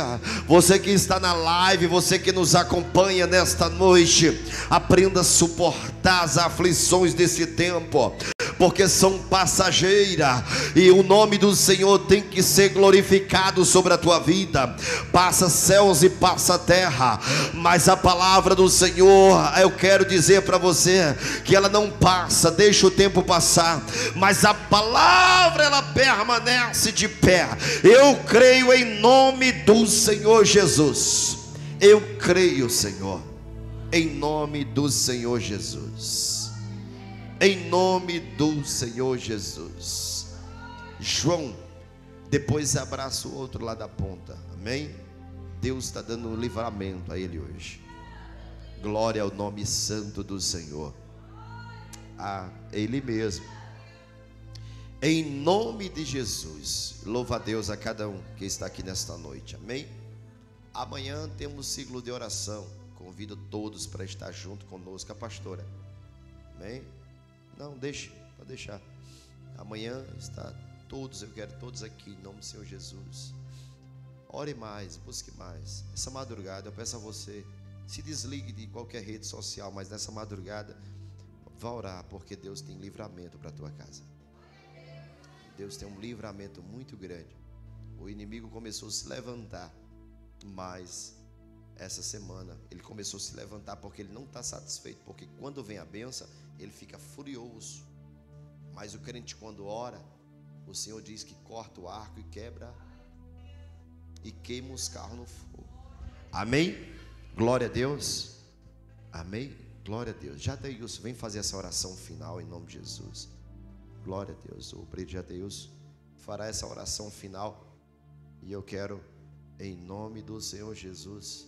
você que está na live, você que nos acompanha nesta noite. Aprenda a suportar as aflições desse tempo, porque são passageiras, e o nome do Senhor tem que ser glorificado sobre a tua vida. Passa céus e passa terra, mas a palavra do Senhor, eu quero dizer para você que ela não passa, deixa o tempo passar, mas a palavra ela permanece de pé. Eu creio em nome do Senhor Jesus. Eu creio, Senhor, em nome do Senhor Jesus. Em nome do Senhor Jesus. João, depois abraça o outro lá da ponta. Amém? Deus está dando livramento a ele hoje. Glória ao nome santo do Senhor. A Ele mesmo. Em nome de Jesus. Louva a Deus a cada um que está aqui nesta noite. Amém? Amanhã temos ciclo de oração. Convido todos para estar junto conosco. A pastora. Amém? Não, deixe, pode deixar. Amanhã está todos, eu quero todos aqui, em nome do Senhor Jesus. Ore mais, busque mais. Essa madrugada eu peço a você Se desligue de qualquer rede social, mas nessa madrugada, vá orar, porque Deus tem livramento para a tua casa. Deus tem um livramento muito grande. O inimigo começou a se levantar, mas essa semana ele começou a se levantar porque ele não está satisfeito, porque quando vem a bênção, ele fica furioso. Mas o crente, quando ora, o Senhor diz que corta o arco e quebra e queima os carros no fogo. Amém? Glória a Deus. Amém? Glória a Deus. Jadeus, vem fazer essa oração final em nome de Jesus. Glória a Deus. O presidente Jadeus fará essa oração final. E eu quero, em nome do Senhor Jesus,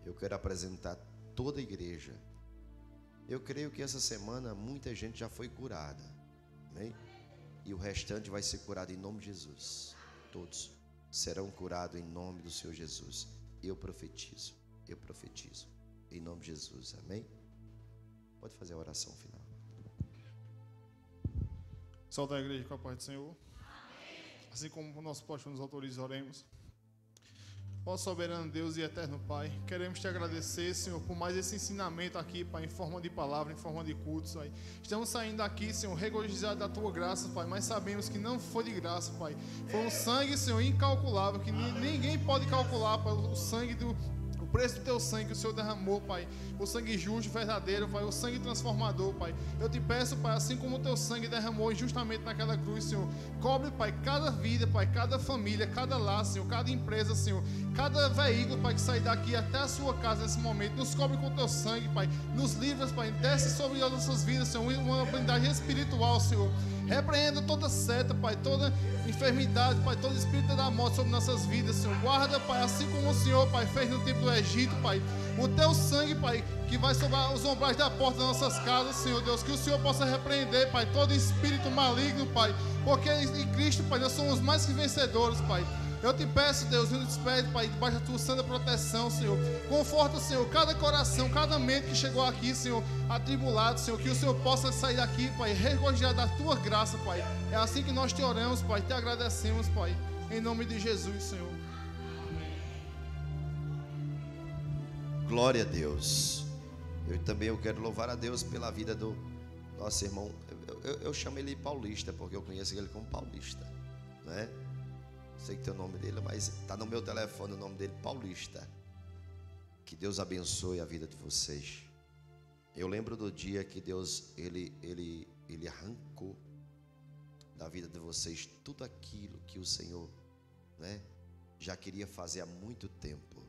eu quero apresentar toda a igreja. Eu creio que essa semana muita gente já foi curada. Amém? E o restante vai ser curado em nome de Jesus. Todos serão curados em nome do Senhor Jesus. Eu profetizo em nome de Jesus. Amém? Pode fazer a oração final. Salve a igreja com a paz do Senhor. Amém. Assim como o nosso pastor nos autoriza, oremos. Ó soberano Deus e eterno Pai, queremos te agradecer, Senhor, por mais esse ensinamento aqui, Pai, em forma de palavra, em forma de cultos, Pai. Estamos saindo daqui, Senhor, regozijados da tua graça, Pai, mas sabemos que não foi de graça, Pai. Foi um sangue, Senhor, incalculável, que ninguém pode calcular, Pai, o sangue o preço do teu sangue que o Senhor derramou, Pai. O sangue justo, verdadeiro, Pai. O sangue transformador, Pai. Eu te peço, Pai, assim como o teu sangue derramou injustamente naquela cruz, Senhor. Cobre, Pai, cada vida, Pai, cada família, cada lar, Senhor, cada empresa, Senhor. Cada veículo, Pai, que sair daqui até a sua casa nesse momento. Nos cobre com o teu sangue, Pai. Nos livra, Pai. Desce sobre as nossas vidas, Senhor. Uma blindagem espiritual, Senhor. Repreenda toda seta, Pai, toda enfermidade, Pai, todo espírito da morte sobre nossas vidas, Senhor. Guarda, Pai, assim como o Senhor, Pai, fez no tempo do Egito, Pai. O teu sangue, Pai, que vai sobre os umbrais da porta das nossas casas, Senhor Deus. Que o Senhor possa repreender, Pai, todo espírito maligno, Pai. Porque em Cristo, Pai, nós somos mais que vencedores, Pai. Eu te peço, Deus, eu te peço, Pai, debaixo da tua santa proteção, Senhor. Conforta, Senhor, cada coração, cada mente que chegou aqui, Senhor, atribulado, Senhor. Que o Senhor possa sair daqui, Pai, regozijado da tua graça, Pai. É assim que nós te oramos, Pai, te agradecemos, Pai. Em nome de Jesus, Senhor. Glória a Deus. Eu quero louvar a Deus pela vida do nosso irmão. Eu chamo ele de Paulista, porque eu conheço ele como Paulista, né? Sei que tem o nome dele, mas está no meu telefone o nome dele, Paulista. Que Deus abençoe a vida de vocês. Eu lembro do dia que Deus ele arrancou da vida de vocês tudo aquilo que o Senhor, né, já queria fazer há muito tempo.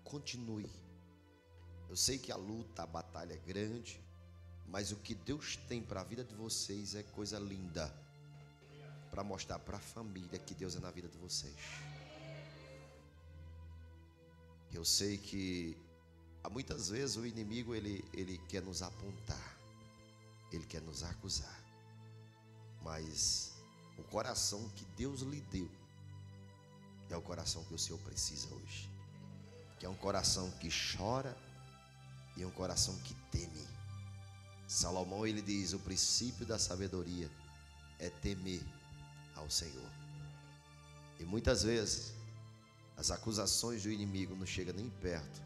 Continue. Eu sei que a luta, a batalha é grande, mas o que Deus tem para a vida de vocês é coisa linda, para mostrar para a família que Deus é na vida de vocês. Eu sei que muitas vezes o inimigo ele quer nos apontar, ele quer nos acusar, mas o coração que Deus lhe deu é o coração que o Senhor precisa hoje, que é um coração que chora e um coração que teme. Salomão, ele diz: o princípio da sabedoria é temer ao Senhor. E muitas vezes as acusações do inimigo não chegam nem perto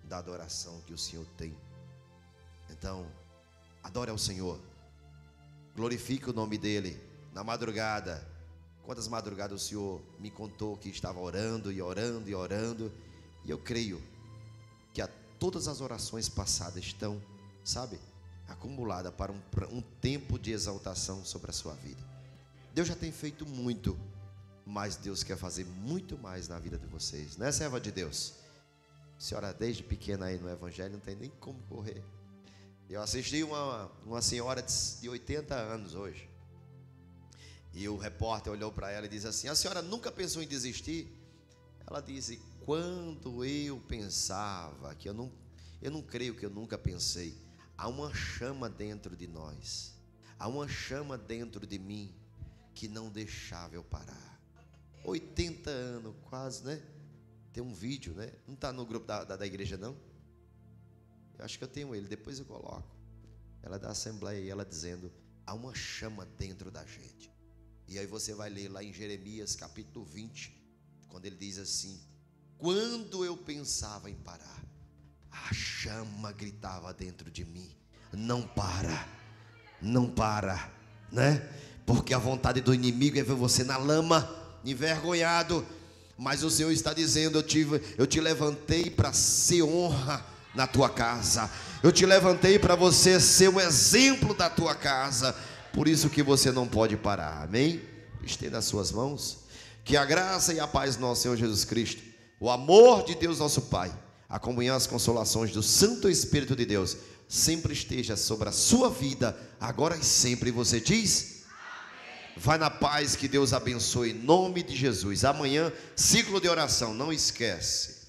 da adoração que o Senhor tem. Então, adore ao Senhor, glorifique o nome dele. Na madrugada, quantas madrugadas o Senhor me contou que estava orando e orando e orando, e eu creio que todas as orações passadas estão, sabe, acumuladas para um tempo de exaltação sobre a sua vida. Deus já tem feito muito, mas Deus quer fazer muito mais na vida de vocês, né, serva de Deus? A senhora desde pequena aí no Evangelho não tem nem como correr. Eu assisti uma senhora de 80 anos hoje, e o repórter olhou para ela e disse assim: a senhora nunca pensou em desistir? Ela disse: quando eu pensava, que eu não creio que eu nunca pensei. Há uma chama dentro de nós, há uma chama dentro de mim que não deixava eu parar. 80 anos quase, né? Tem um vídeo, né? Não está no grupo da igreja, não? Eu acho que eu tenho ele, depois eu coloco. Ela é da Assembleia e ela dizendo: há uma chama dentro da gente. E aí você vai ler lá em Jeremias capítulo 20, quando ele diz assim: quando eu pensava em parar, a chama gritava dentro de mim: não para, não para, né? Porque a vontade do inimigo é ver você na lama, envergonhado. Mas o Senhor está dizendo: eu te levantei para ser honra na tua casa. Eu te levantei para você ser um exemplo da tua casa. Por isso que você não pode parar, amém? Estenda as suas mãos. Que a graça e a paz do nosso Senhor Jesus Cristo, o amor de Deus nosso Pai, a comunhão e as consolações do Santo Espírito de Deus sempre esteja sobre a sua vida, agora e sempre. Você diz? Amém. Vai na paz, que Deus abençoe em nome de Jesus. Amanhã, ciclo de oração, não esquece.